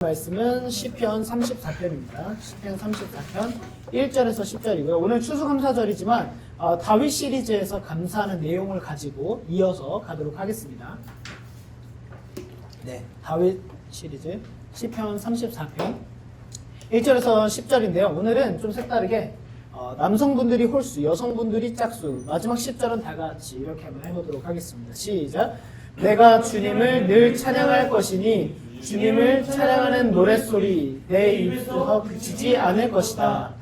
말씀은 시편 34편입니다. 시편 34편 1절에서 10절이고요. 오늘 추수감사절이지만 다윗 시리즈에서 감사하는 내용을 가지고 이어서 가도록 하겠습니다. 네, 다윗 시리즈 시편 34편 1절에서 10절인데요. 오늘은 좀 색다르게 남성분들이 홀수, 여성분들이 짝수, 마지막 10절은 다 같이 이렇게 한번 해보도록 하겠습니다. 시작! 내가 주님을 늘 찬양할 것이니 주님을 찬양하는 노랫소리 내 입에서 그치지 않을 것이다.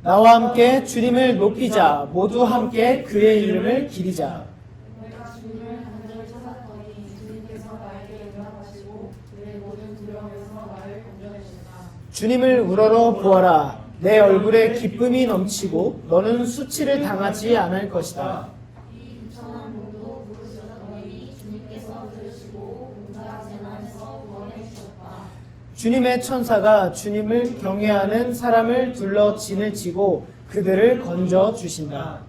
나와 함께 주님을 높이자. 모두 함께 그의 이름을 기리자. 내가 주님을 간절히 찾았더니 주님께서 나에게 응답하시고 내 모든 두려움에서 나를 건져내셨다. 주님을 우러러 보아라. 내 얼굴에 기쁨이 넘치고 너는 수치를 당하지 않을 것이다. 이 비천한 몸도 부르셨더니 주님께서 들으시고 온갖 재난에서 구원해 주셨다. 주님의 천사가 주님을 경외하는 사람을 둘러 진을 치고 그들을 건져 주신다.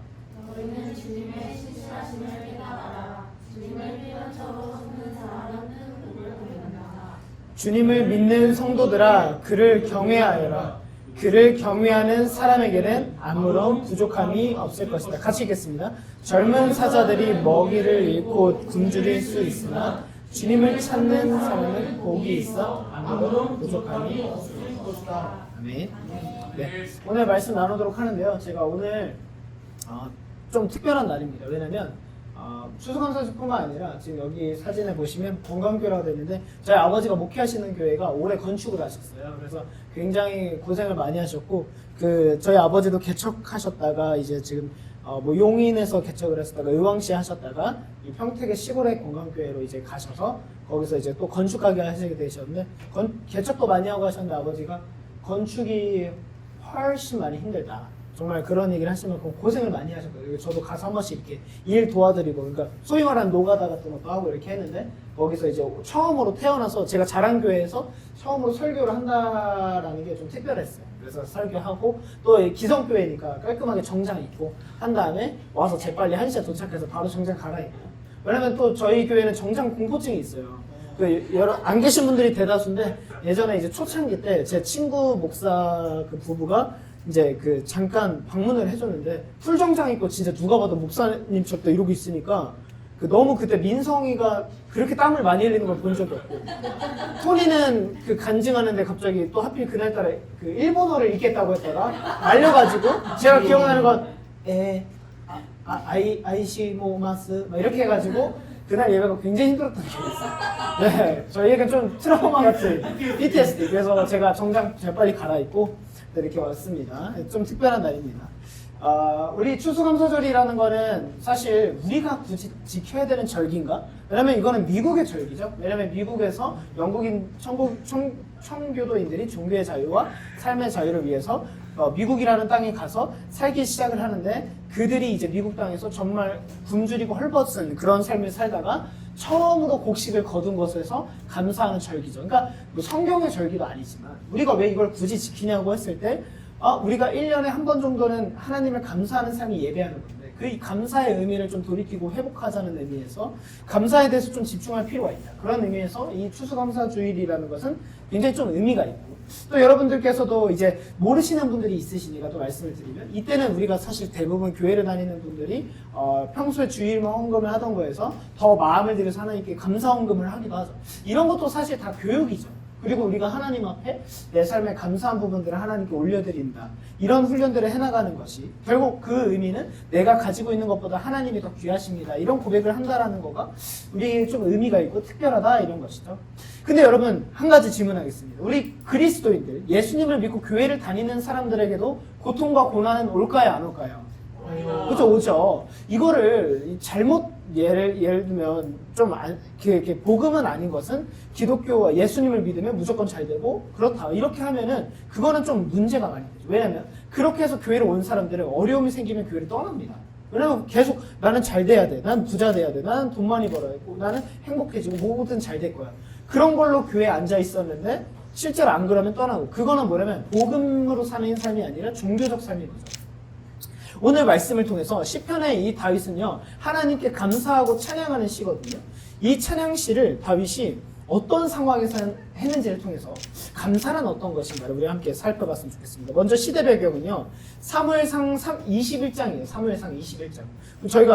너희는 주님의 신실하심을 깨달아라. 주님을 피난처로 삼는 사람은 복을 보인다. 주님을 믿는 성도들아 그를 경외하여라. 그를 경외하는 사람에게는 아무런 부족함이 없을 것이다. 같이 읽겠습니다. 젊은 사자들이 먹이를 잃고 굶주릴 수 있으나 주님을 찾는 사람은 복이 있어 아무런 부족함이 없을 것이다. 아멘. 네, 오늘 말씀 나누도록 하는데요. 제가 오늘 좀 특별한 날입니다. 왜냐면 추수감사절뿐만 아니라 지금 여기 사진에 보시면 본관교회라고 되어 있는데 저희 아버지가 목회하시는 교회가 올해 건축을 하셨어요. 그래서 굉장히 고생을 많이 하셨고 저희 아버지도 개척하셨다가 이제 지금 용인에서 개척을 했었다가 의왕시 하셨다가 이 평택의 시골의 건강교회로 이제 가셔서 거기서 이제 또 건축하게 하시게 되셨는데 개척도 많이 하고 하셨는데 아버지가 건축이 훨씬 많이 힘들다. 정말 그런 얘기를 하실 만큼 고생을 많이 하셨거든요. 저도 가서 한 번씩 이렇게 일 도와드리고, 그러니까 소위 말하는 노가다 같은 것도 하고 이렇게 했는데, 거기서 이제 처음으로 태어나서 제가 자란 교회에서 처음으로 설교를 한다라는 게 좀 특별했어요. 그래서 설교하고, 또 기성교회니까 깔끔하게 정장 입고, 한 다음에 와서 재빨리 1시에 도착해서 바로 정장 갈아입고. 왜냐면 또 저희 교회는 정장 공포증이 있어요. 안 계신 분들이 대다수인데, 예전에 이제 초창기 때 제 친구 목사 부부가 이제 잠깐 방문을 해줬는데 풀정장 입고 진짜 누가 봐도 목사님처럼 이러고 있으니까 너무 그때 민성이가 그렇게 땀을 많이 흘리는 걸 본 적이 없고 토니는 간증하는데 갑자기 또 하필 그날따라 일본어를 읽겠다고 했다가 말려가지고 제가 기억나는 건 아이시모마스 막 이렇게 해가지고 그날 예배가 굉장히 힘들었던 기억이 있어요. 네, 저희에겐 좀 트라우마 같은 PTSD. 그래서 제가 정장 재빨리 갈아입고 이렇게 왔습니다. 좀 특별한 날입니다. 우리 추수감사절이라는 거는 사실 우리가 굳이 지켜야 되는 절기인가? 왜냐면 이거는 미국의 절기죠. 왜냐면 미국에서 영국인 청교도인들이 종교의 자유와 삶의 자유를 위해서 미국이라는 땅에 가서 살기 시작을 하는데 그들이 이제 미국 땅에서 정말 굶주리고 헐벗은 그런 삶을 살다가 처음으로 곡식을 거둔 것에서 감사하는 절기죠. 그러니까 성경의 절기도 아니지만 우리가 왜 이걸 굳이 지키냐고 했을 때 우리가 1년에 한 번 정도는 하나님을 감사하는 삶이 예배하는 건데 그 감사의 의미를 좀 돌이키고 회복하자는 의미에서 감사에 대해서 좀 집중할 필요가 있다. 그런 의미에서 이 추수감사주일이라는 것은 굉장히 좀 의미가 있고 또 여러분들께서도 이제 모르시는 분들이 있으시니까 또 말씀을 드리면 이때는 우리가 사실 대부분 교회를 다니는 분들이 평소에 주일만 헌금을 하던 거에서 더 마음을 들여서 하나님께 감사 헌금을 하기도 하죠. 이런 것도 사실 다 교육이죠. 그리고 우리가 하나님 앞에 내 삶의 감사한 부분들을 하나님께 올려드린다. 이런 훈련들을 해나가는 것이 결국 그 의미는 내가 가지고 있는 것보다 하나님이 더 귀하십니다. 이런 고백을 한다라는 거가 우리에게 좀 의미가 있고 특별하다 이런 것이죠. 근데 여러분 한 가지 질문하겠습니다. 우리 그리스도인들 예수님을 믿고 교회를 다니는 사람들에게도 고통과 고난은 올까요 안 올까요? 그렇죠, 오죠. 이거를 잘못 예를 들면 좀 이렇게 복음은 아닌 것은 기독교와 예수님을 믿으면 무조건 잘 되고 그렇다 이렇게 하면은 그거는 좀 문제가 많이 되죠. 왜냐면 그렇게 해서 교회를 온 사람들은 어려움이 생기면 교회를 떠납니다. 왜냐면 계속 나는 잘 돼야 돼, 난 부자 돼야 돼, 나는 돈 많이 벌어야 돼, 나는 행복해지고 뭐든 잘 될 거야. 그런 걸로 교회에 앉아 있었는데 실제로 안 그러면 떠나고 그거는 뭐냐면 복음으로 사는 삶이 아니라 종교적 삶인 거죠. 오늘 말씀을 통해서 시편의 이 다윗은요, 하나님께 감사하고 찬양하는 시거든요. 이 찬양 시를 다윗이 어떤 상황에서 했는지를 통해서 감사란 어떤 것인가를 우리 함께 살펴봤으면 좋겠습니다. 먼저 시대 배경은요, 사무엘상 21장이에요. 사무엘상 21장.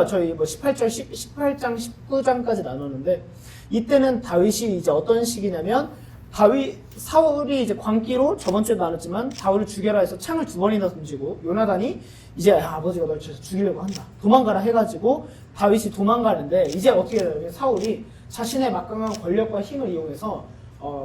저희 뭐 18장, 19장까지 나눴는데, 이때는 다윗이 이제 어떤 시기냐면, 사울이 이제 광기로 저번 주에도 나눴지만 다윗을 죽여라 해서 창을 2번이나 던지고, 요나단이 이제 아버지가 널 죽이려고 한다, 도망가라 해가지고 다윗이 도망가는데, 이제 어떻게 되냐면 사울이 자신의 막강한 권력과 힘을 이용해서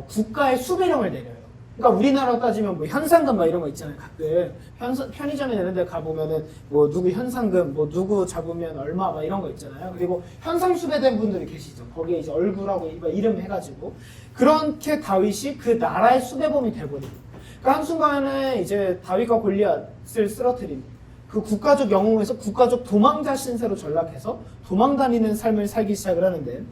국가의 수배령을 내려요. 그러니까 우리나라로 따지면 뭐 현상금 막 이런 거 있잖아요. 가끔 편의점에 내는 데 가보면은 뭐 누구 현상금, 뭐 누구 잡으면 얼마 막 이런 거 있잖아요. 그리고 현상 수배된 분들이 계시죠. 거기에 이제 얼굴하고 이름 해가지고 그렇게 다윗이 그 나라의 수배범이 돼버리고, 그러니까 한순간에 이제 다윗과 골리앗을 쓰러뜨린 그 국가적 영웅에서 국가적 도망자 신세로 전락해서 도망다니는 삶을 살기 시작을 하는데,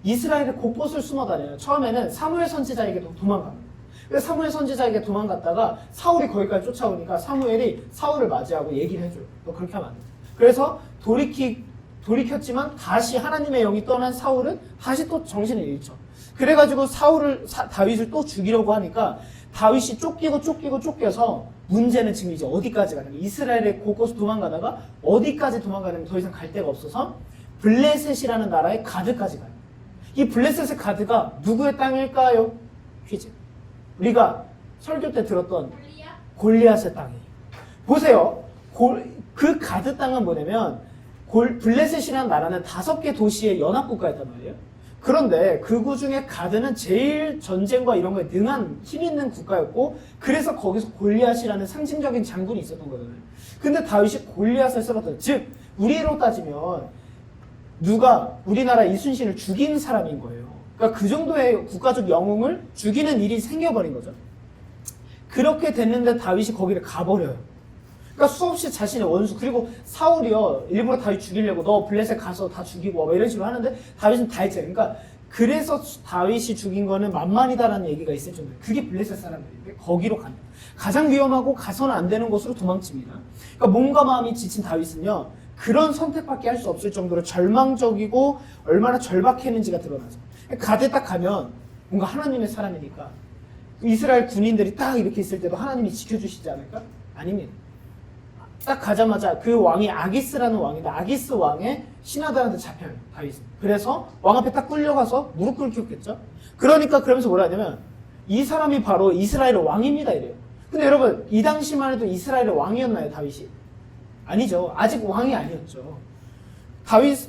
이스라엘의 곳곳을 숨어 다녀요. 처음에는 사무엘 선지자에게도 도망갑니다. 그래서 사무엘 선지자에게 도망갔다가 사울이 거기까지 쫓아오니까 사무엘이 사울을 맞이하고 얘기를 해줘요. 너 그렇게 하면 안 돼. 그래서 돌이켰지만 다시 하나님의 영이 떠난 사울은 다시 또 정신을 잃죠. 그래가지고 다윗을 또 죽이려고 하니까 다윗이 쫓겨서 문제는 지금 이제 어디까지 가냐면, 이스라엘의 곳곳을 도망가다가 어디까지 도망가냐면 더 이상 갈 데가 없어서 블레셋이라는 나라의 가드까지 가요. 이 블레셋의 가드가 누구의 땅일까요? 퀴즈. 우리가 설교 때 들었던 골리앗의 땅이에요. 보세요. 그 가드 땅은 뭐냐면, 블레셋이라는 나라는 5개 도시의 연합국가였단 말이에요. 그런데 그 중에 가드는 제일 전쟁과 이런 거에 능한 힘 있는 국가였고, 그래서 거기서 골리앗이라는 상징적인 장군이 있었던 거잖아요. 근데 다윗이 골리앗을 쓰러뜨려. 즉 우리로 따지면 누가 우리나라 이순신을 죽인 사람인 거예요. 그러니까 그 정도의 국가적 영웅을 죽이는 일이 생겨버린 거죠. 그렇게 됐는데 다윗이 거기를 가버려요. 그러니까 수없이 자신의 원수, 그리고 사울이요, 일부러 다윗 죽이려고 너 블레셋 가서 다 죽이고 막 이런 식으로 하는데 다윗은 다 했잖아요. 그러니까 그래서 다윗이 죽인 거는 만만이다라는 얘기가 있을 정도예요. 그게 블레셋 사람들인데 거기로 갑니다. 가장 위험하고 가서는 안 되는 곳으로 도망칩니다. 그러니까 몸과 마음이 지친 다윗은요, 그런 선택밖에 할 수 없을 정도로 절망적이고 얼마나 절박했는지가 드러나죠. 가드에 딱 가면 뭔가 하나님의 사람이니까 이스라엘 군인들이 딱 이렇게 있을 때도 하나님이 지켜주시지 않을까? 아닙니다. 딱 가자마자 그 왕이 아기스라는 왕인데, 아기스 왕의 신하들한테 잡혀요, 다윗은. 그래서 왕 앞에 딱 끌려가서 무릎 꿇겠죠. 그러면서 뭐라 하냐면, 이 사람이 바로 이스라엘의 왕입니다 이래요. 근데 여러분, 이 당시만 해도 이스라엘의 왕이었나요, 다윗이? 아니죠. 아직 왕이 아니었죠.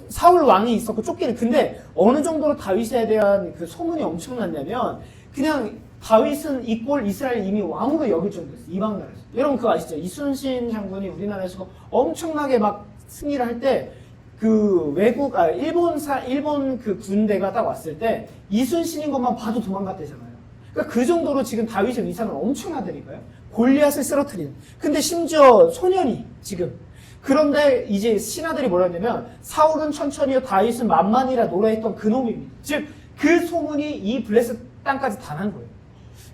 사울 왕이 있었고 쫓기는. 근데 어느 정도로 다윗에 대한 그 소문이 엄청났냐면, 그냥 다윗은 이꼴 이스라엘 이미 왕으로 여길 정도였어요. 이방 나라에서. 여러분 그거 아시죠? 이순신 장군이 우리나라에서 엄청나게 막 승리를 할 때, 그 일본 그 군대가 딱 왔을 때 이순신인 것만 봐도 도망갔대잖아요. 그러니까 그 정도로 지금 다윗의 위상은 엄청나다니까요. 골리앗을 쓰러뜨리는. 근데 심지어 소년이 지금. 그런데 이제 신하들이 뭐라 했냐면, 사울은 천천히요 다윗은 만만이라 노래했던 그 놈입니다. 즉 그 소문이 이 블레셋 땅까지 다 난 거예요.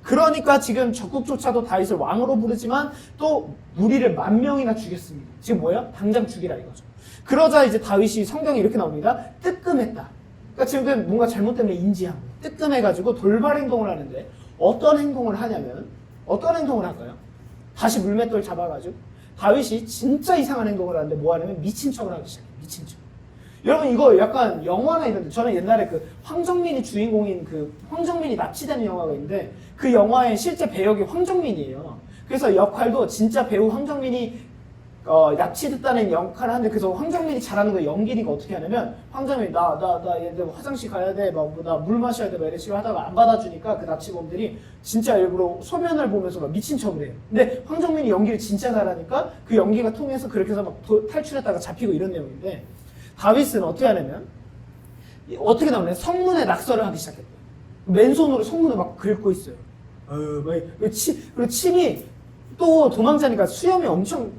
그러니까 지금 적국조차도 다윗을 왕으로 부르지만 또 무리를 10,000명이나 죽였습니다. 지금 뭐야? 당장 죽이라 이거죠. 그러자 이제 다윗이, 성경에 이렇게 나옵니다. 뜨끔했다. 그러니까 지금 뭔가 잘못 때문에 인지한 거예요. 뜨끔해가지고 돌발 행동을 하는데, 어떤 행동을 하냐면, 어떤 행동을 할까요? 다시 물맷돌 잡아가지고 다윗이 진짜 이상한 행동을 하는데 뭐 하냐면 미친 척을 하기 시작해요. 미친 척. 여러분 이거 약간 영화나 이런데, 저는 옛날에 그 황정민이 주인공인 그 황정민이 납치되는 영화가 있는데, 그 영화의 실제 배역이 황정민이에요. 그래서 역할도 진짜 배우 황정민이 납치됐다는 역할을 하는데, 그래서 황정민이 잘하는 거 연기니까 어떻게 하냐면, 황정민이 나 얘들 화장실 가야 돼, 나 물 마셔야 돼, 막 이런 식으로 하다가 안 받아주니까 그 납치범들이 진짜 일부러 소변을 보면서 막 미친 척을 해요. 근데 황정민이 연기를 진짜 잘하니까 그 연기가 통해서 그렇게 해서 막 탈출했다가 잡히고 이런 내용인데, 다윗은 어떻게 하냐면, 어떻게 나오냐, 성문에 낙서를 하기 시작했대요. 맨손으로 성문을 막 긁고 있어요. 그리고 침이 또 도망자니까 수염이 엄청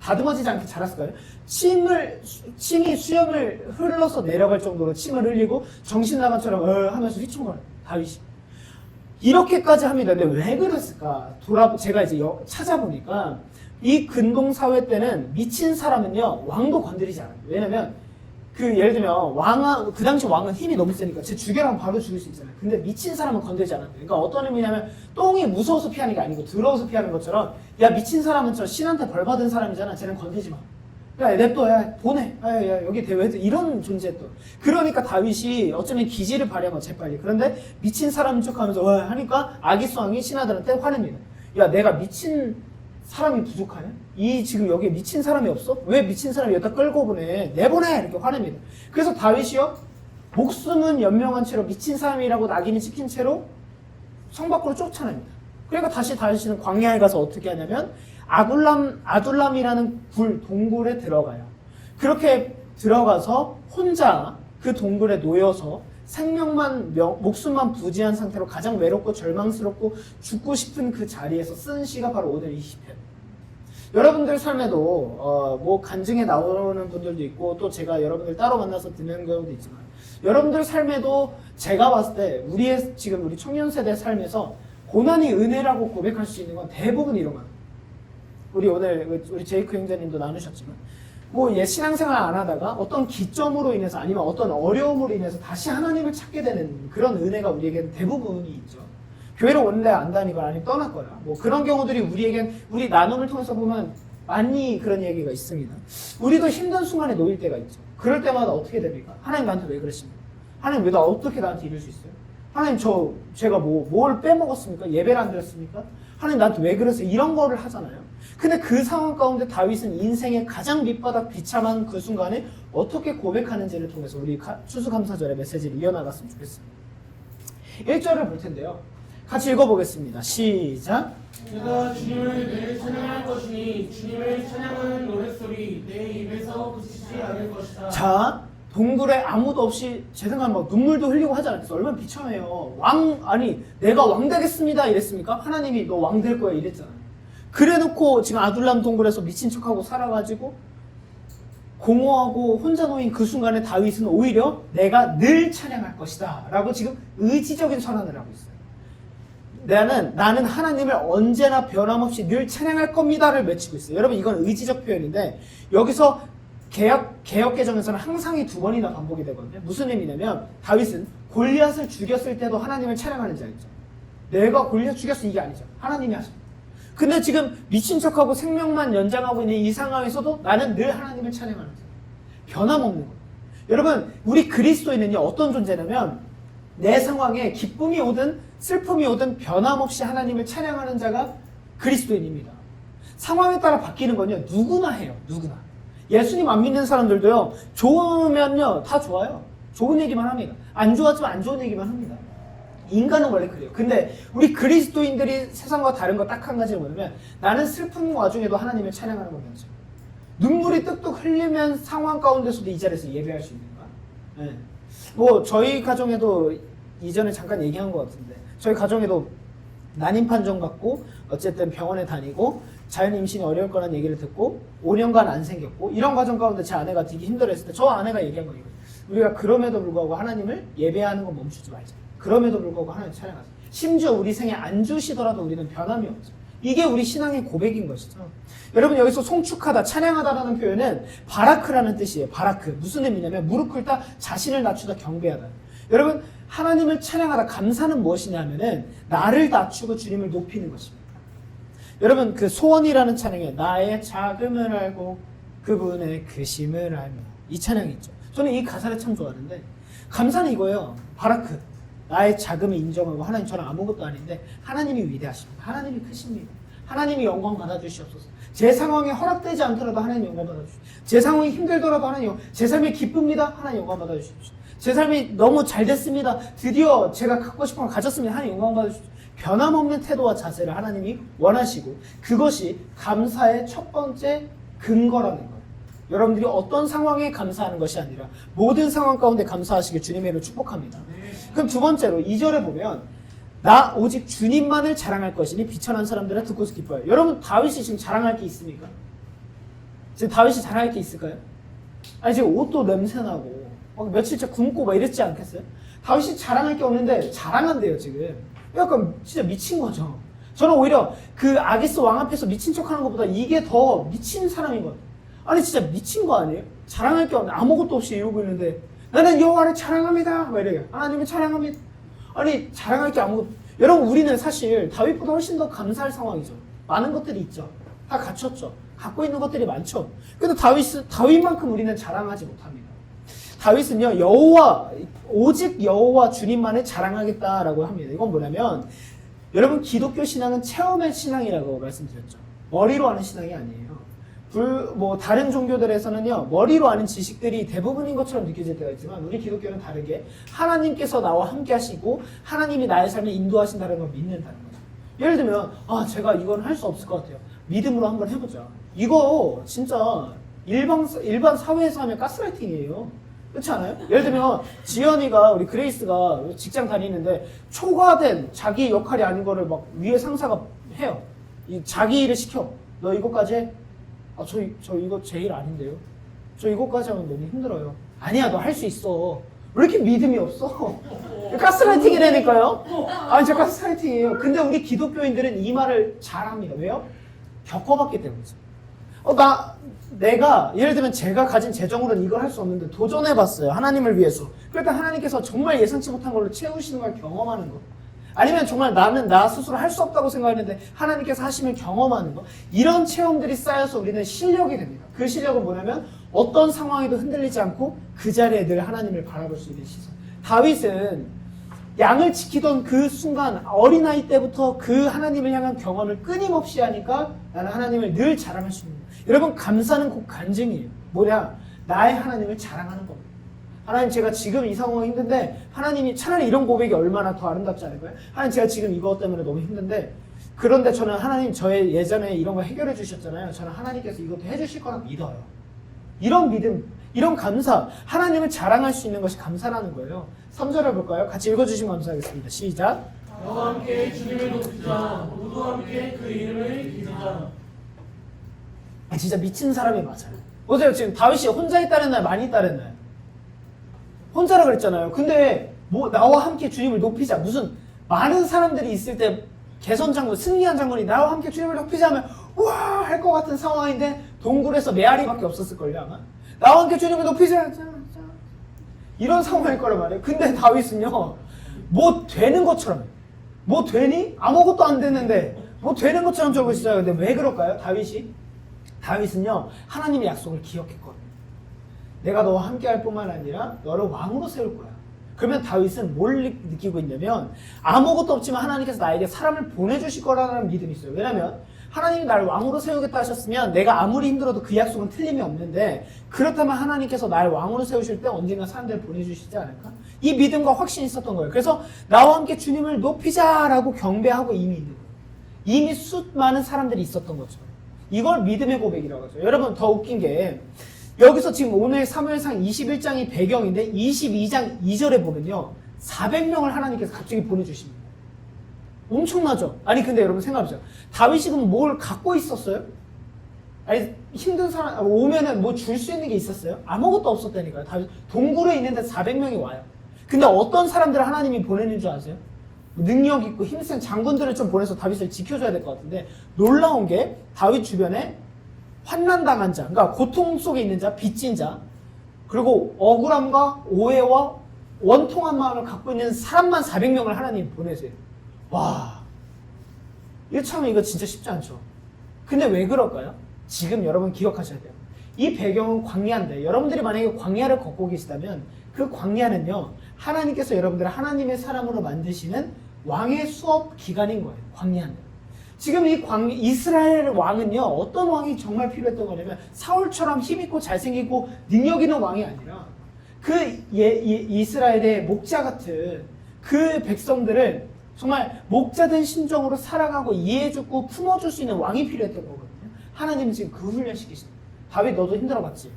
다듬어지지 않게 자랐을까요? 침이 수염을 흘러서 내려갈 정도로 침을 흘리고 정신 나간 처럼 하면서 휘청거려요, 다윗이. 이렇게까지 합니다. 근데 왜 그랬을까? 제가 이제 찾아보니까, 이 근동 사회 때는 미친 사람은요 왕도 건드리지 않아요. 왜냐면 그 예를 들면 그 당시 왕은 힘이 너무 세니까 제 죽여라면 바로 죽일 수 있잖아요. 근데 미친 사람은 건들지 않았대요. 그러니까 어떤 의미냐면 똥이 무서워서 피하는 게 아니고 더러워서 피하는 것처럼 야 미친 사람은 저 신한테 벌 받은 사람이잖아. 쟤는 건들지 마. 야 냅둬 야 보내. 야 여기 대회에서 이런 존재도. 그러니까 다윗이 어쩌면 기지를 발휘하면 재빨리. 그런데 미친 사람인 척하면서 하니까 아기수왕이 신하들한테 화냅니다. 야 내가 미친 사람이 부족하냐? 이 지금 여기에 미친 사람이 없어? 왜 미친 사람이 여기다 끌고 보내? 내보내! 이렇게 화냅니다. 그래서 다윗이요 목숨은 연명한 채로 미친 사람이라고 낙인이 찍힌 채로 성 밖으로 쫓아냅니다. 그러니까 다시 다윗은 광야에 가서 어떻게 하냐면 아둘람이라는 동굴에 들어가요. 그렇게 들어가서 혼자 그 동굴에 놓여서 목숨만 부지한 상태로 가장 외롭고 절망스럽고 죽고 싶은 그 자리에서 쓴 시가 바로 오늘 20편. 여러분들 삶에도 뭐 간증에 나오는 분들도 있고 또 제가 여러분들 따로 만나서 듣는 경우도 있지만 여러분들 삶에도 제가 봤을 때 지금 우리 청년 세대 삶에서 고난이 은혜라고 고백할 수 있는 건 대부분 이런 거예요. 우리 제이크 형제님도 나누셨지만 뭐 신앙생활 안 하다가 어떤 기점으로 인해서 아니면 어떤 어려움으로 인해서 다시 하나님을 찾게 되는 그런 은혜가 우리에게는 대부분이 있죠. 교회를 원래 안 다니거나 아니면 떠났거나 뭐 그런 경우들이 우리 나눔을 통해서 보면 많이 그런 얘기가 있습니다. 우리도 힘든 순간에 놓일 때가 있죠. 그럴 때마다 어떻게 됩니까? 하나님 나한테 왜 그러십니까? 하나님 왜 어떻게 나한테 이럴 수 있어요? 하나님 제가 뭘 빼먹었습니까? 예배를 안 드렸습니까? 하나님 나한테 왜 그러세요? 이런 거를 하잖아요. 근데 그 상황 가운데 다윗은 인생의 가장 밑바닥 비참한 그 순간에 어떻게 고백하는지를 통해서 우리 추수감사절의 메시지를 이어나갔으면 좋겠습니다. 1절을 볼 텐데요. 같이 읽어보겠습니다. 시작. 내가 주님을 매일 찬양할 것이니 주님을 찬양하는 노랫소리 내 입에서 그치지 않을 것이다. 자, 동굴에 아무도 없이 제 생각에 막 눈물도 흘리고 하지 않았어요. 얼마나 비참해요. 내가 왕 되겠습니다 이랬습니까? 하나님이 너 왕 될 거야 이랬잖아요. 그래놓고 지금 아둘람 동굴에서 미친 척하고 살아가지고 공허하고 혼자 놓인 그 순간에 다윗은 오히려 내가 늘 찬양할 것이다 라고 지금 의지적인 선언을 하고 있어요. 나는 하나님을 언제나 변함없이 늘 찬양할 겁니다를 외치고 있어요. 여러분 이건 의지적 표현인데 여기서 개역개정에서는 항상 이 2번이나 반복이 되거든요. 무슨 의미냐면 다윗은 골리앗을 죽였을 때도 하나님을 찬양하는 자였죠. 내가 골리앗 죽였어 이게 아니죠. 하나님이 하십니다. 근데 지금 미친 척하고 생명만 연장하고 있는 이 상황에서도 나는 늘 하나님을 찬양하는 자예요. 변함없는 거예요. 여러분 우리 그리스도인은요 어떤 존재냐면 내 상황에 기쁨이 오든 슬픔이 오든 변함없이 하나님을 찬양하는 자가 그리스도인입니다. 상황에 따라 바뀌는 건요 누구나 해요. 누구나. 예수님 안 믿는 사람들도요 좋으면요 다 좋아요. 좋은 얘기만 합니다. 안 좋았지만 안 좋은 얘기만 합니다. 인간은 원래 그래요. 근데 우리 그리스도인들이 세상과 다른 거 딱 한 가지는 뭐냐면 나는 슬픈 와중에도 하나님을 찬양하는 거면서 눈물이 뚝뚝 흘리면 상황 가운데서도 이 자리에서 예배할 수 있는가? 네. 뭐 저희 가정에도 이전에 잠깐 얘기한 것 같은데 저희 가정에도 난임 판정 받고 어쨌든 병원에 다니고 자연 임신이 어려울 거라는 얘기를 듣고 5년간 안 생겼고 이런 과정 가운데 제 아내가 되게 힘들어했을 때 저 아내가 얘기한 거예요. 우리가 그럼에도 불구하고 하나님을 예배하는 거 멈추지 말자. 그럼에도 불구하고 하나님 찬양하자. 심지어 우리 생에 안 주시더라도 우리는 변함이 없죠. 이게 우리 신앙의 고백인 것이죠. 여러분 여기서 송축하다, 찬양하다라는 표현은 바라크라는 뜻이에요. 바라크. 무슨 의미냐면 무릎 꿇다, 자신을 낮추다, 경배하다. 여러분 하나님을 찬양하다, 감사는 무엇이냐 하면은 나를 낮추고 주님을 높이는 것입니다. 여러분 그 소원이라는 찬양에 나의 자금을 알고 그분의 크심을 알며 이 찬양이 있죠. 저는 이 가사를 참 좋아하는데 감사는 이거예요. 바라크. 나의 자금을 인정하고 하나님 저는 아무것도 아닌데 하나님이 위대하십니다. 하나님이 크십니다. 하나님이 영광 받아주시옵소서. 제 상황에 허락되지 않더라도 하나님 영광 받아주십시오. 제 상황이 힘들더라도 하나님 제 삶이 기쁩니다. 하나님 영광 받아주십시오. 제 삶이 너무 잘 됐습니다. 드디어 제가 갖고 싶은 걸 가졌습니다. 하나님 영광 받아주십시오. 변함없는 태도와 자세를 하나님이 원하시고 그것이 감사의 첫 번째 근거라는 거예요. 여러분들이 어떤 상황에 감사하는 것이 아니라 모든 상황 가운데 감사하시길 주님의 이름으로 축복합니다. 그럼 두 번째로 2절에 보면 나 오직 주님만을 자랑할 것이니 비천한 사람들은 듣고서 기뻐요. 여러분 다윗이 지금 자랑할 게 있습니까? 지금 다윗이 자랑할 게 있을까요? 아니 지금 옷도 냄새나고 막 며칠째 굶고 막 이랬지 않겠어요? 다윗이 자랑할 게 없는데 자랑한대요 지금. 약간 진짜 미친 거죠. 저는 오히려 그 아기스 왕 앞에서 미친 척하는 것보다 이게 더 미친 사람인 것 같아요. 아니 진짜 미친 거 아니에요? 자랑할 게 없는 아무것도 없이 이러고 있는데 나는 여호와를 자랑합니다. 막 이래요. 하나님을 자랑합니다. 아니 자랑할 게 아무것도. 여러분 우리는 사실 다윗보다 훨씬 더 감사할 상황이죠. 많은 것들이 있죠. 다 갖췄죠. 갖고 있는 것들이 많죠. 근데 다윗만큼 우리는 자랑하지 못합니다. 다윗은요 여호와 오직 여호와 주님만을 자랑하겠다라고 합니다. 이건 뭐냐면 여러분 기독교 신앙은 체험의 신앙이라고 말씀드렸죠. 머리로 하는 신앙이 아니에요. 다른 종교들에서는요 머리로 아는 지식들이 대부분인 것처럼 느껴질 때가 있지만 우리 기독교는 다르게 하나님께서 나와 함께 하시고 하나님이 나의 삶을 인도하신다는 걸 믿는다는 거죠. 예를 들면 제가 이건 할 수 없을 것 같아요. 믿음으로 한번 해보자. 이거 진짜 일반 사회에서 하면 가스라이팅이에요. 그렇지 않아요? 예를 들면 지연이가 우리 그레이스가 직장 다니는데 초과된 자기 역할이 아닌 거를 막 위에 상사가 해요. 자기 일을 시켜. 너 이거까지 해? 저 이거 제 일 아닌데요? 저 이거까지 하면 너무 힘들어요. 아니야, 너 할 수 있어. 왜 이렇게 믿음이 없어? 가스라이팅이라니까요? 진짜 가스라이팅이에요. 근데 우리 기독교인들은 이 말을 잘합니다. 왜요? 겪어봤기 때문이죠. 내가 예를 들면 제가 가진 재정으로는 이걸 할 수 없는데 도전해봤어요. 하나님을 위해서. 그러니까 하나님께서 정말 예상치 못한 걸로 채우시는 걸 경험하는 거. 아니면 정말 나는 나 스스로 할 수 없다고 생각했는데 하나님께서 하시면 경험하는 거. 이런 체험들이 쌓여서 우리는 실력이 됩니다. 그 실력은 뭐냐면 어떤 상황에도 흔들리지 않고 그 자리에 늘 하나님을 바라볼 수 있는 시선. 다윗은 양을 지키던 그 순간 어린아이 때부터 그 하나님을 향한 경험을 끊임없이 하니까 나는 하나님을 늘 자랑할 수 있는 거예요. 여러분 감사는 곧 간증이에요. 뭐냐? 나의 하나님을 자랑하는 겁니다. 하나님 제가 지금 이 상황이 힘든데 하나님이 차라리 이런 고백이 얼마나 더 아름답지 않을까요? 하나님 제가 지금 이것 때문에 너무 힘든데 그런데 저는 하나님 저의 예전에 이런 거 해결해 주셨잖아요. 저는 하나님께서 이것도 해주실 거라 믿어요. 이런 믿음, 이런 감사, 하나님을 자랑할 수 있는 것이 감사라는 거예요. 3절을 볼까요? 같이 읽어주시면 감사하겠습니다. 시작. 너와 함께 주님을 높이자. 모두 함께 그 이름을 기리자. 진짜 미친 사람이 맞아요. 보세요. 지금 다윗이 혼자 있다랬나요? 많이 있다랬나요? 혼자라 그랬잖아요. 근데 나와 함께 주님을 높이자. 무슨 많은 사람들이 있을 때 개선 장군, 승리한 장군이 나와 함께 주님을 높이자 하면 우와 할 것 같은 상황인데 동굴에서 메아리밖에 없었을걸요 아마. 나와 함께 주님을 높이자. 이런 상황일 거란 말이에요. 근데 다윗은요 뭐 되는 것처럼 뭐 되니? 아무것도 안 됐는데 뭐 되는 것처럼 저러고 있어요. 근데 왜 그럴까요? 다윗은요 하나님의 약속을 기억했거든요. 내가 너와 함께 할 뿐만 아니라 너를 왕으로 세울 거야. 그러면 다윗은 뭘 느끼고 있냐면 아무것도 없지만 하나님께서 나에게 사람을 보내주실 거라는 믿음이 있어요. 왜냐면 하나님이 나를 왕으로 세우겠다 하셨으면 내가 아무리 힘들어도 그 약속은 틀림이 없는데 그렇다면 하나님께서 나를 왕으로 세우실 때 언젠가 사람들을 보내주시지 않을까? 이 믿음과 확신이 있었던 거예요. 그래서 나와 함께 주님을 높이자라고 경배하고 이미 있는 거예요. 이미 수많은 사람들이 있었던 거죠. 이걸 믿음의 고백이라고 하죠. 여러분 더 웃긴 게 여기서 지금 오늘 사무엘상 21장이 배경인데 22장 2절에 보면요 400명을 하나님께서 갑자기 보내주십니다. 엄청나죠? 아니 근데 여러분 생각해보세요. 다윗이 그럼 뭘 갖고 있었어요? 아니 힘든 사람 오면은 뭐 줄 수 있는 게 있었어요? 아무것도 없었다니까요. 다윗 동굴에 있는데 400명이 와요. 근데 어떤 사람들을 하나님이 보내는 줄 아세요? 능력 있고 힘센 장군들을 좀 보내서 다윗을 지켜줘야 될 것 같은데 놀라운 게 다윗 주변에 환난당한 자, 그러니까 고통 속에 있는 자, 빚진 자, 그리고 억울함과 오해와 원통한 마음을 갖고 있는 사람만 400명을 하나님 보내세요. 와, 이거 진짜 쉽지 않죠. 근데 왜 그럴까요? 지금 여러분 기억하셔야 돼요. 이 배경은 광야인데 여러분들이 만약에 광야를 걷고 계시다면 그 광야는요 하나님께서 여러분들을 하나님의 사람으로 만드시는 왕의 수업 기간인 거예요. 광야는. 지금 이스라엘 왕은요 어떤 왕이 정말 필요했던 거냐면 사울처럼 힘있고 잘생기고 능력 있는 왕이 아니라 그 이스라엘의 목자 같은 그 백성들을 정말 목자된 심정으로 살아가고 이해해주고 품어줄 수 있는 왕이 필요했던 거거든요. 하나님은 지금 그 훈련시키시는 거예요. 다윗 너도 힘들어봤지?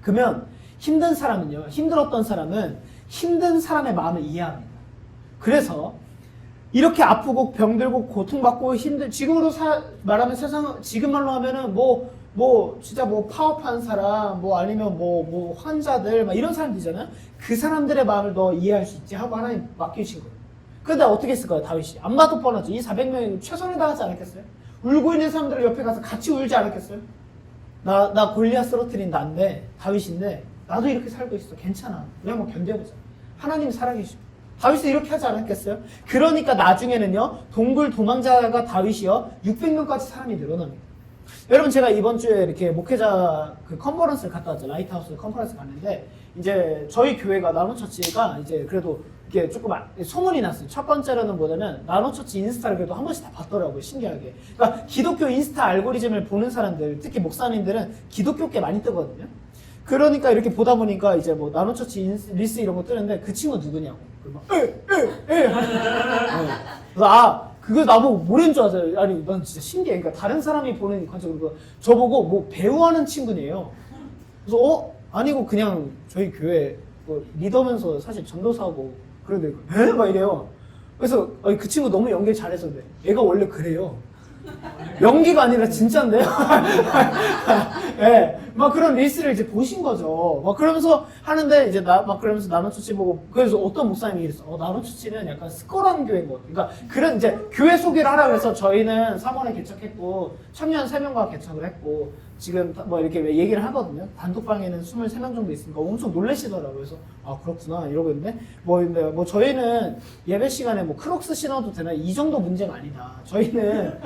그러면 힘들었던 사람은 힘든 사람의 마음을 이해합니다. 그래서 이렇게 아프고 병들고 고통받고 지금으로 말하면 지금 말로 하면은 진짜 파업한 사람, 아니면 환자들, 이런 사람들이잖아요. 그 사람들의 마음을 너 이해할 수 있지 하고 하나님 맡기신 거예요. 근데 어떻게 했을까요, 다윗이? 안 봐도 뻔하죠. 이 400명이 최선을 다하지 않았겠어요? 울고 있는 사람들 옆에 가서 같이 울지 않았겠어요? 나 골리앗 쓰러뜨린 나인데, 다윗인데, 나도 이렇게 살고 있어. 괜찮아. 우리 한번 견뎌보자. 하나님이 살아계시고. 다윗이 이렇게 하지 않았겠어요? 그러니까 나중에는요, 동굴 도망자가 다윗이요, 600명까지 사람이 늘어납니다. 여러분, 제가 이번 주에 이렇게 목회자 그 컨퍼런스를 갔다 왔죠. 라이트하우스 컨퍼런스 갔는데, 이제 저희 교회가 나노처치가 이제 그래도 이게 조금 소문이 났어요. 첫 번째로는 뭐냐면, 나노처치 인스타를 그래도 한 번씩 다 봤더라고요. 신기하게. 그러니까 기독교 인스타 알고리즘을 보는 사람들, 특히 목사님들은 기독교께 많이 뜨거든요. 그러니까 이렇게 보다 보니까 이제 뭐 나노처치 리스 이런 거 뜨는데 그 친구 누구냐고. 그래서 그거 나보고 뭐라는 줄 아세요? 아니 난 진짜 신기해. 그러니까 다른 사람이 보는 관점으로 저보고 뭐 배우하는 친구네요. 그래서 아니고 그냥 저희 교회 뭐 리더면서 사실 전도사고 그런데 에? 막 이래요. 그래서 그 친구 너무 연기 잘해서 그래. 얘가 원래 그래요. 연기가 아니라 진짜인데요? 네, 막 그런 리스를 이제 보신 거죠. 막 그러면서 하는데, 이제 막 그러면서 나노처치 보고, 그래서 어떤 목사님이 이랬어. 나노처치는 약간 스컬한 교회인 것 같아. 그러니까 그런 이제 교회 소개를 하라고 해서 저희는 3월에 개척했고, 청년 3명과 개척을 했고, 지금 뭐 이렇게 얘기를 하거든요. 단톡방에는 23명 정도 있으니까 엄청 놀라시더라고요. 그래서, 그렇구나. 이러고 있는데, 뭐 저희는 예배 시간에 뭐 크록스 신어도 되나? 이 정도 문제가 아니다. 저희는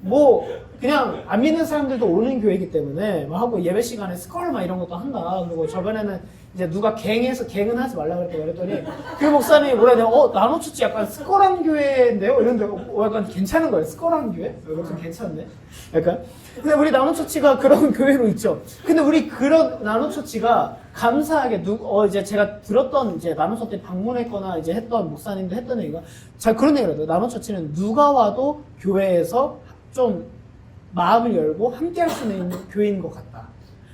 뭐 그냥 안 믿는 사람들도 오는 교회이기 때문에 뭐 하고 예배 시간에 스컬 막 이런 것도 한다. 그리고 저번에는 이제 누가 갱은 하지 말라 그랬더니 그 목사님이 뭐라 해야 되나 나노처치 약간 스컬한 교회인데요? 이런데 약간 괜찮은 거예요. 스컬한 교회? 좀 괜찮네. 약간. 근데 우리 나노처치가 그런 교회로 있죠. 근데 우리 그런 나노처치가 감사하게 이제 제가 들었던 이제 나노처치 방문했거나 이제 했던 목사님도 했던 얘기가 잘 그런 얘기를 해요. 나노처치는 누가 와도 교회에서 좀 마음을 열고 함께 할 수 있는 교회인 것 같다.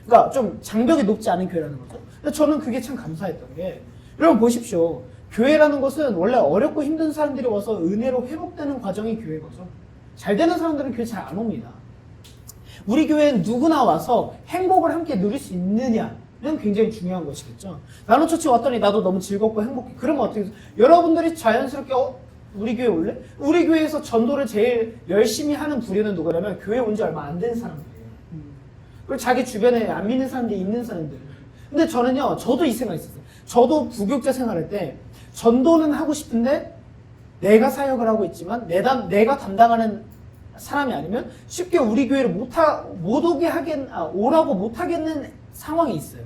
그러니까 좀 장벽이 높지 않은 교회라는 거죠. 근데 저는 그게 참 감사했던 게, 여러분 보십시오. 교회라는 것은 원래 어렵고 힘든 사람들이 와서 은혜로 회복되는 과정이 교회인 거죠. 잘 되는 사람들은 교회 잘 안 옵니다. 우리 교회는 누구나 와서 행복을 함께 누릴 수 있느냐는 굉장히 중요한 것이겠죠. 나노처치 왔더니 나도 너무 즐겁고 행복해. 그러면 어떻게 해서 여러분들이 자연스럽게 우리 교회 올래? 우리 교회에서 전도를 제일 열심히 하는 부류는 누구냐면 교회 온 지 얼마 안 된 사람들이에요. 그리고 자기 주변에 안 믿는 사람들이 있는 사람들. 근데 저도 이 생각이 있었어요. 저도 부교육자 생활할 때 전도는 하고 싶은데 내가 사역을 하고 있지만 내가 담당하는 사람이 아니면 쉽게 우리 교회를 못 오게 오라고 못 하겠는 상황이 있어요.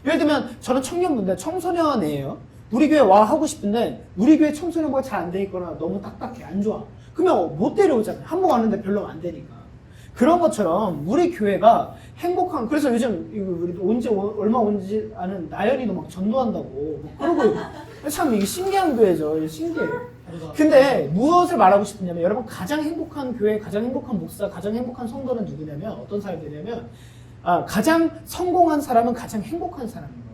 예를 들면 저는 청년분들, 청소년이에요. 우리 교회 와 하고 싶은데 우리 교회 청소년부가 잘 안 돼 있거나 너무 딱딱해, 안 좋아. 그러면 못 데려오잖아요. 한 번 왔는데 별로 안 되니까. 그런 것처럼 우리 교회가 행복한, 그래서 요즘 우리 얼마 온지 아는 나연이도 막 전도한다고 그러고 참 이게 신기한 교회죠. 신기해요. 근데 무엇을 말하고 싶으냐면 여러분 가장 행복한 교회, 가장 행복한 목사, 가장 행복한 성도는 누구냐면 어떤 사람들이냐면 가장 성공한 사람은 가장 행복한 사람인 거예요.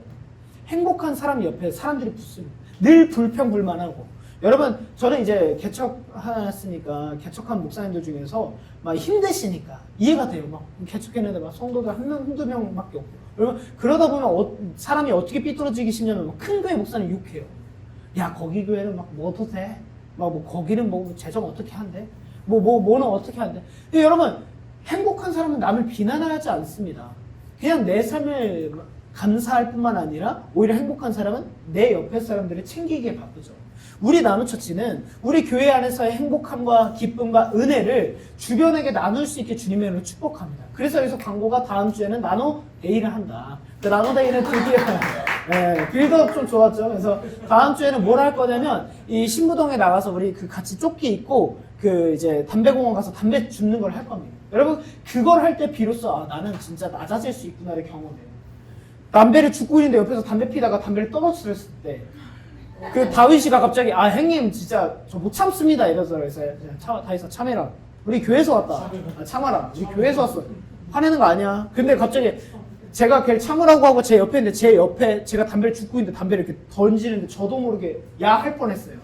행복한 사람 옆에 사람들이 붙습니다. 늘 불평불만하고. 여러분 저는 이제 개척했으니까 개척한 목사님들 중에서 막 힘드시니까 이해가 돼요. 막 개척했는데 막 성도들 한두 명밖에 없고. 여러분 그러다 보면 사람이 어떻게 삐뚤어지기 쉽냐면 큰 교회 목사님 욕해요. 야 거기 교회는 막 뭐도 돼? 막 뭐 거기는 뭐 재정 어떻게 한대? 뭐는 어떻게 한대? 근데 여러분 행복한 사람은 남을 비난하지 않습니다. 그냥 내 삶을 감사할 뿐만 아니라 오히려 행복한 사람은 내 옆에 사람들을 챙기기에 바쁘죠. 우리 나노처치는 우리 교회 안에서의 행복함과 기쁨과 은혜를 주변에게 나눌 수 있게 주님의 이름으로 축복합니다. 그래서 여기서 광고가 다음 주에는 나노데이를 한다. 나노데이는 드디어 빌드업 좀 좋았죠. 그래서 다음 주에는 뭘 할 거냐면 이 신부동에 나가서 우리 같이 조끼 입고 이제 담배공원 가서 담배 줍는 걸 할 겁니다. 여러분 그걸 할 때 비로소 나는 진짜 낮아질 수 있구나를 경험해요. 담배를 줍고 있는데 옆에서 담배 피다가 담배를 떨어뜨렸을 때 다윗이가 갑자기 형님 진짜 저 못 참습니다 이래서 다윗아 참해라. 우리 교회에서 왔다. 참아라. 우리 교회에서 왔어. 화내는 거 아니야. 근데 갑자기 제가 걔를 참으라고 하고 제 옆에 있는데 제 옆에 제가 담배를 줍고 있는데 담배를 이렇게 던지는데 저도 모르게 야 할 뻔했어요.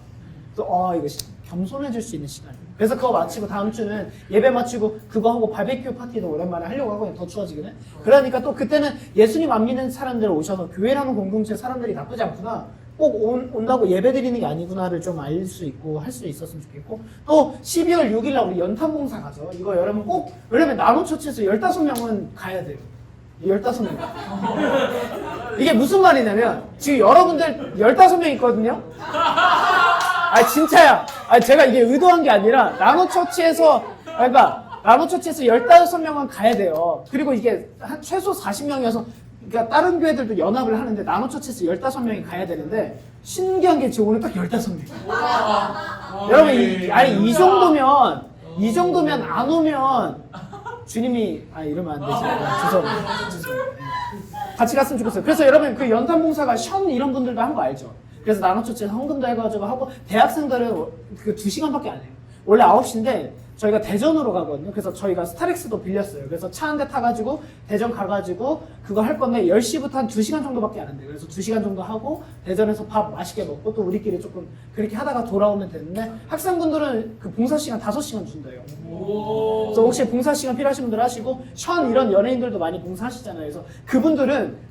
그래서 이거 겸손해질 수 있는 시간이에요. 그래서 그거 마치고 다음 주는 예배 마치고 그거 하고 바베큐 파티도 오랜만에 하려고 하거든요. 더 추워지기는. 그러니까 또 그때는 예수님 안 믿는 사람들 오셔서 교회라는 공동체 사람들이 나쁘지 않구나. 꼭 온다고 예배 드리는 게 아니구나를 좀 알 수 있고 할 수 있었으면 좋겠고, 또 12월 6일 날 우리 연탄봉사 가죠. 이거 여러분 꼭, 왜냐면 나노처치에서 15명은 가야 돼요. 15명. 이게 무슨 말이냐면 지금 여러분들 15명 있거든요. 아 진짜야. 아 제가 이게 의도한 게 아니라 나노처치에서, 그러니까 나노처치에서 15명은 가야 돼요. 그리고 이게 한 최소 40명이어서, 그러니까 다른 교회들도 연합을 하는데 나노처치에서 15명이 가야 되는데, 신기한 게 지금 오늘 딱 15명. 여러분 이 정도면 안 오면 주님이 이러면 안 되지. 죄송합니다. 같이 갔으면 좋겠어요. 그래서 여러분 그 연탄봉사가 션 이런 분들도 한 거 알죠? 그래서 나노처치에서 헌금도 해가지고 하고, 대학생들은 그 2시간밖에 안 해요. 원래 9시인데 저희가 대전으로 가거든요. 그래서 저희가 스타렉스도 빌렸어요. 그래서 차 한 대 타가지고 대전 가가지고 그거 할 건데 10시부터 한 2시간 정도밖에 안 한대요. 그래서 2시간 정도 하고 대전에서 밥 맛있게 먹고 또 우리끼리 조금 그렇게 하다가 돌아오면 되는데, 학생분들은 그 봉사 시간 5시간 준대요. 그래서 혹시 봉사 시간 필요하신 분들 하시고, 션 이런 연예인들도 많이 봉사하시잖아요. 그래서 그분들은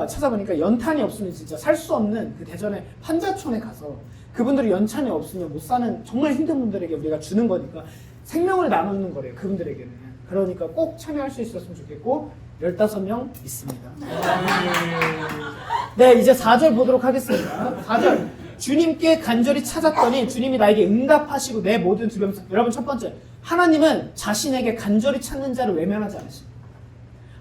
찾아보니까 연탄이 없으면 진짜 살 수 없는 그 대전의 판자촌에 가서, 그분들이 연탄이 없으면 못 사는 정말 힘든 분들에게 우리가 주는 거니까 생명을 나누는 거래요, 그분들에게는. 그러니까 꼭 참여할 수 있었으면 좋겠고, 15명 있습니다. 네, 이제 4절 보도록 하겠습니다. 4절. 주님께 간절히 찾았더니 주님이 나에게 응답하시고 내 모든 두려움. 여러분, 첫 번째, 하나님은 자신에게 간절히 찾는 자를 외면하지 않으십니다.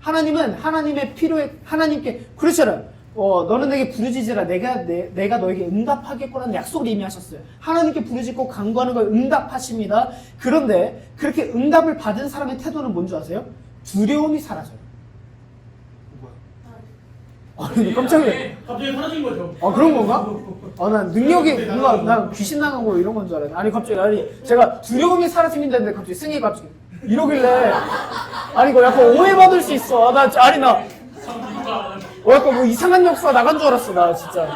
하나님은 하나님의 필요에, 하나님께, 그렇잖아요. 너는 내게 부르짖으라. 내가 너에게 응답하겠구나는 약속을 이미 하셨어요. 하나님께 부르짖고 간구하는 걸 응답하십니다. 그런데 그렇게 응답을 받은 사람의 태도는 뭔지 아세요? 두려움이 사라져요. 뭐야? 깜짝 놀랐네. 갑자기 사라진 거죠. 그런 건가? 난 능력이 뭔가, 난 귀신 나가고 이런 건 줄 알았네. 아니, 갑자기, 제가 두려움이 사라집니다는데 갑자기 승희가 갑자기 이러길래, 이거 약간 오해받을 수 있어. 약간 뭐 이상한 역사 나간 줄 알았어, 나 진짜.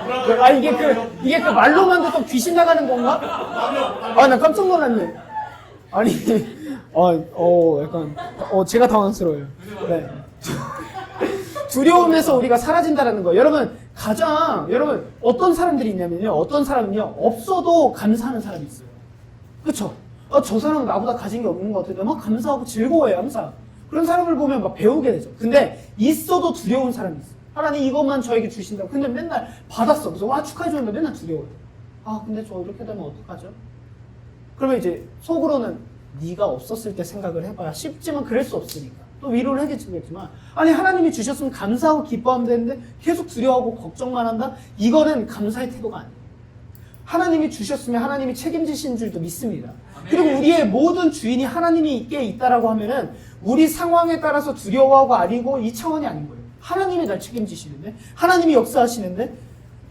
이게 그 말로만 듣던 귀신 나가는 건가? 나 깜짝 놀랐네. 제가 당황스러워요. 네. 두려움에서 우리가 사라진다는 거. 여러분, 여러분, 어떤 사람들이 있냐면요. 어떤 사람은요, 없어도 감사하는 사람이 있어요. 그쵸? 저 사람은 나보다 가진 게 없는 것 같은데 막 감사하고 즐거워해요, 항상. 그런 사람을 보면 막 배우게 되죠. 근데 있어도 두려운 사람이 있어요. 하나님 이것만 저에게 주신다고. 근데 맨날 받았어. 그래서 축하해주는데 맨날 두려워요. 근데 저 이렇게 되면 어떡하죠? 그러면 이제 속으로는 네가 없었을 때 생각을 해봐야 쉽지만 그럴 수 없으니까 또 위로를 해주겠지만, 하나님이 주셨으면 감사하고 기뻐하면 되는데 계속 두려워하고 걱정만 한다? 이거는 감사의 태도가 아니에요. 하나님이 주셨으면 하나님이 책임지신 줄도 믿습니다. 그리고 우리의 모든 주인이 하나님께 있다라고 하면은 우리 상황에 따라서 두려워하고 아리고 이 차원이 아닌 거예요. 하나님이 날 책임지시는데, 하나님이 역사하시는데.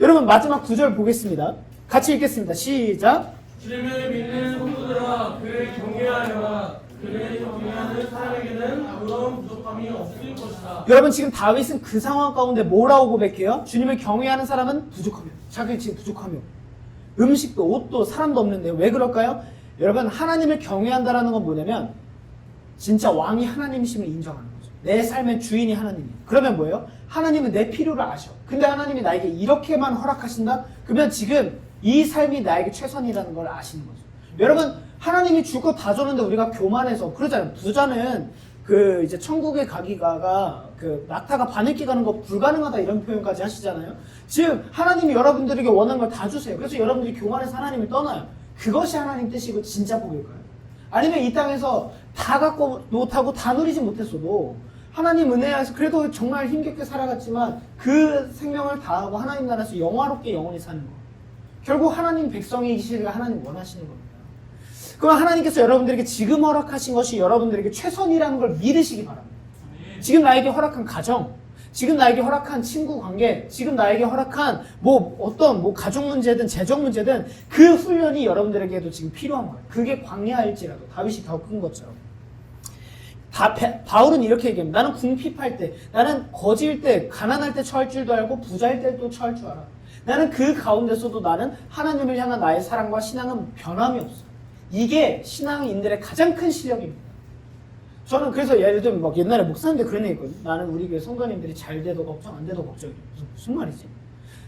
여러분, 마지막 9절 보겠습니다. 같이 읽겠습니다. 시작. 주님을 믿는 성도들아, 그를 경외하여라. 그를 경외하는 사람에게는 아무런 부족함이 없을 것이다. 여러분, 지금 다윗은 그 상황 가운데 뭐라고 고백해요? 주님을 경외하는 사람은 부족하며, 자기 지금 부족하며, 음식도 옷도 사람도 없는데 왜 그럴까요? 여러분, 하나님을 경외한다라는 건 뭐냐면 진짜 왕이 하나님이심을 인정하는 거죠. 내 삶의 주인이 하나님이에요. 그러면 뭐예요? 하나님은 내 필요를 아셔. 근데 하나님이 나에게 이렇게만 허락하신다? 그러면 지금 이 삶이 나에게 최선이라는 걸 아시는 거죠. 여러분, 하나님이 줄 거 다 줬는데 우리가 교만해서 그러잖아요. 부자는 이제 천국에 가기가 낙타가 바늘기 가는 거 불가능하다 이런 표현까지 하시잖아요. 지금 하나님이 여러분들에게 원하는 걸 다 주세요. 그래서 여러분들이 교만해서 하나님을 떠나요. 그것이 하나님 뜻이고 진짜 복일까요? 아니면 이 땅에서 다 갖고 못하고 다 누리지 못했어도 하나님 은혜 안에서 그래도 정말 힘겹게 살아갔지만 그 생명을 다하고 하나님 나라에서 영화롭게 영원히 사는 거. 결국 하나님 백성이시기를 하나님 원하시는 겁니다. 그럼 하나님께서 여러분들에게 지금 허락하신 것이 여러분들에게 최선이라는 걸 믿으시기 바랍니다. 지금 나에게 허락한 가정, 지금 나에게 허락한 친구 관계, 지금 나에게 허락한 어떤 가족 문제든 재정 문제든 그 훈련이 여러분들에게도 지금 필요한 거예요. 그게 광야일지라도 다윗이 겪은 것처럼. 바울은 이렇게 얘기합니다. 나는 궁핍할 때, 나는 거지일 때, 가난할 때 처할 줄도 알고 부자일 때도 처할 줄 알아. 나는 그 가운데서도 나는 하나님을 향한 나의 사랑과 신앙은 변함이 없어. 이게 신앙인들의 가장 큰 실력입니다. 저는 그래서 예를 들면 막 옛날에 목사님들 그런 얘기 했거든요. 나는 우리 교회 성도님들이 잘 돼도 걱정, 안 돼도 걱정이에요. 무슨 말이지?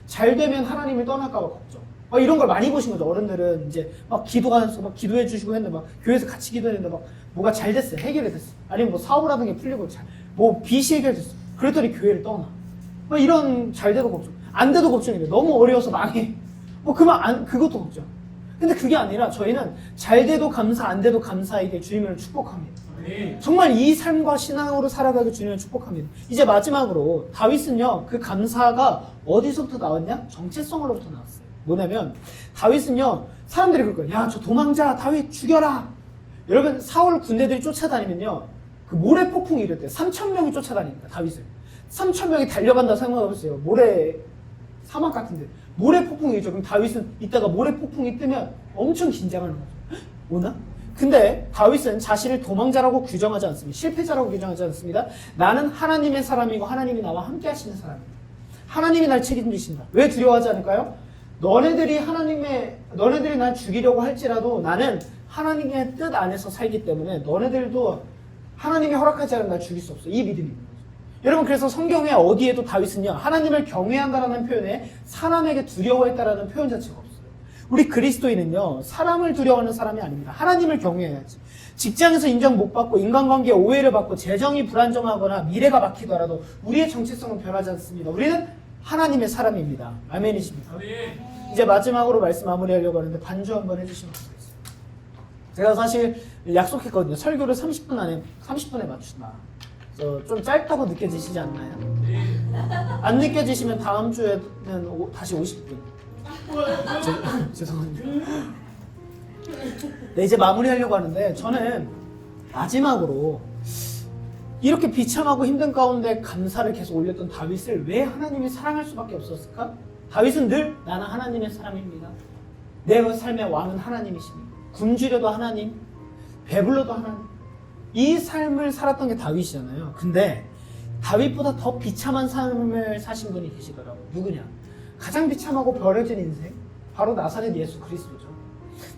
잘 되면 하나님을 떠날까 봐 걱정. 막 이런 걸 많이 보신 거죠. 어른들은 이제 막 기도하면서 막 기도해 주시고 했는데 막 교회에서 같이 기도했는데 막 뭐가 잘 됐어요. 해결이 됐어. 아니면 뭐 사업을 하던 게 풀리고 뭐 빚이 해결됐어. 그랬더니 교회를 떠나. 막 이런 잘 돼도 걱정. 안 돼도 걱정이래. 너무 어려워서 망해. 뭐 그것도 걱정. 근데 그게 아니라 저희는 잘 돼도 감사, 안 돼도 감사에게 주님을 축복합니다. 정말 이 삶과 신앙으로 살아가기 주님을 축복합니다. 이제 마지막으로 다윗은요, 그 감사가 어디서부터 나왔냐? 정체성으로부터 나왔어요. 뭐냐면 다윗은요, 사람들이 그럴 거예요. 야, 저 도망자 다윗 죽여라. 여러분, 사울 군대들이 쫓아다니면요, 그 모래 폭풍이 이랬대요. 3,000명이 쫓아다닙니다. 다윗을. 3,000명이 달려간다 생각해보세요. 모래 사막 같은데 모래 폭풍이죠. 그럼 다윗은 이따가 모래 폭풍이 뜨면 엄청 긴장하는 거죠. 오나? 근데 다윗은 자신을 도망자라고 규정하지 않습니다. 실패자라고 규정하지 않습니다. 나는 하나님의 사람이고 하나님이 나와 함께 하시는 사람입니다. 하나님이 날 책임지신다. 왜 두려워하지 않을까요? 너네들이 날 죽이려고 할지라도 나는 하나님의 뜻 안에서 살기 때문에 너네들도 하나님이 허락하지 않으면 날 죽일 수 없어. 이 믿음이 있는 거죠. 여러분, 그래서 성경에 어디에도 다윗은요, 하나님을 경외한다라는 표현에 사람에게 두려워했다라는 표현 자체가 없어요. 우리 그리스도인은요, 사람을 두려워하는 사람이 아닙니다. 하나님을 경외해야지. 직장에서 인정 못 받고 인간관계에 오해를 받고 재정이 불안정하거나 미래가 막히더라도 우리의 정체성은 변하지 않습니다. 우리는 하나님의 사람입니다. 아멘이십니까? 이제 마지막으로 말씀 마무리하려고 하는데 반주 한번 해주시면 좋겠습니다. 제가 사실 약속했거든요. 설교를 30분에 맞춘다. 좀 짧다고 느껴지시지 않나요? 안 느껴지시면 다음 주에는 다시 50분. 죄송합니다. 네, 이제 마무리하려고 하는데 저는 마지막으로 이렇게 비참하고 힘든 가운데 감사를 계속 올렸던 다윗을 왜 하나님이 사랑할 수밖에 없었을까? 다윗은 늘 나는 하나님의 사람입니다. 내 삶의 왕은 하나님이십니다. 굶주려도 하나님, 배불러도 하나님. 이 삶을 살았던 게 다윗이잖아요. 근데 다윗보다 더 비참한 삶을 사신 분이 계시더라고요. 누구냐? 가장 비참하고 버려진 인생, 바로 나사렛 예수 그리스도죠.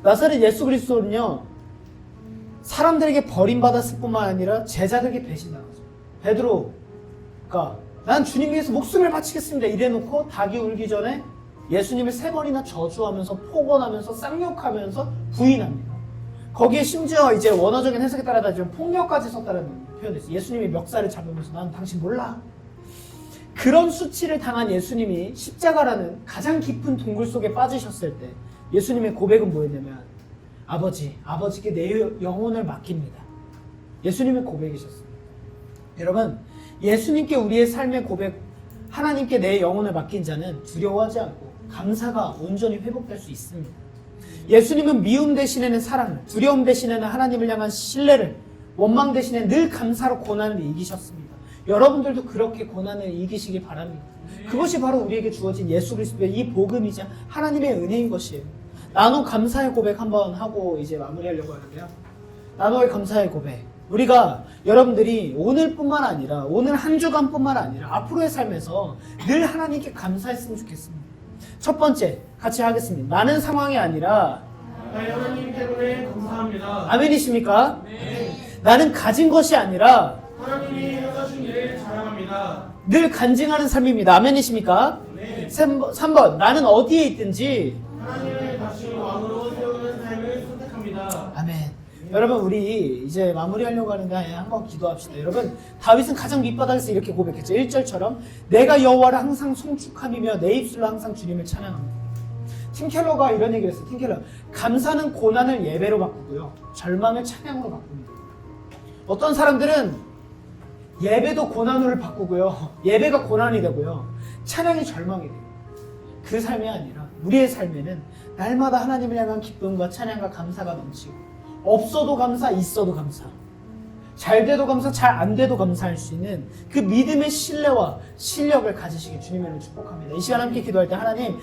나사렛 예수 그리스도는요, 사람들에게 버림받았을 뿐만 아니라 제자들에게 배신당하죠. 베드로가 난 주님 위해서 목숨을 바치겠습니다 이래놓고 닭이 울기 전에 예수님을 3번이나 저주하면서 폭언하면서 쌍욕하면서 부인합니다. 거기에 심지어 이제 원어적인 해석에 따라다지만 폭력까지 썼다는 표현이 있어요. 예수님이 멱살을 잡으면서 난 당신 몰라. 그런 수치를 당한 예수님이 십자가라는 가장 깊은 동굴 속에 빠지셨을 때 예수님의 고백은 뭐였냐면 아버지께 내 영혼을 맡깁니다. 예수님의 고백이셨습니다. 여러분, 예수님께 우리의 삶의 고백, 하나님께 내 영혼을 맡긴 자는 두려워하지 않고 감사가 온전히 회복될 수 있습니다. 예수님은 미움 대신에는 사랑을, 두려움 대신에는 하나님을 향한 신뢰를, 원망 대신에 늘 감사로 고난을 이기셨습니다. 여러분들도 그렇게 고난을 이기시기 바랍니다. 그것이 바로 우리에게 주어진 예수 그리스도의 이 복음이자 하나님의 은혜인 것이에요. 나눠 감사의 고백 한번 하고 이제 마무리하려고 하는데요. 나눠의 감사의 고백. 우리가 여러분들이 오늘뿐만 아니라 오늘 한 주간뿐만 아니라 앞으로의 삶에서 늘 하나님께 감사했으면 좋겠습니다. 첫 번째 같이 하겠습니다. 나는 상황이 아니라 하나님 때문에 감사합니다. 아멘이십니까? 네. 나는 가진 것이 아니라 하나님이 해주신 일을 자랑합니다. 늘 간증하는 삶입니다. 아멘이십니까? 네. 3번 나는 어디에 있든지 하나님을 다시 왕으로 세우는 삶을 선택합니다. 아멘. 여러분, 우리 이제 마무리하려고 하는데 한번 기도합시다. 여러분, 다윗은 가장 밑바닥에서 이렇게 고백했죠. 1절처럼 내가 여호와를 항상 송축함이며 내 입술로 항상 주님을 찬양합니다. 팀 켈러가 이런 얘기를 했어요. 팀 켈러, 감사는 고난을 예배로 바꾸고요, 절망을 찬양으로 바꿉니다. 어떤 사람들은 예배도 고난으로 바꾸고요, 예배가 고난이 되고요, 찬양이 절망이 돼요. 그 삶이 아니라 우리의 삶에는 날마다 하나님을 향한 기쁨과 찬양과 감사가 넘치고, 없어도 감사, 있어도 감사, 잘 돼도 감사, 잘 안 돼도 감사할 수 있는 그 믿음의 신뢰와 실력을 가지시길 주님의 이름으로 축복합니다. 이 시간 함께 기도할 때 하나님,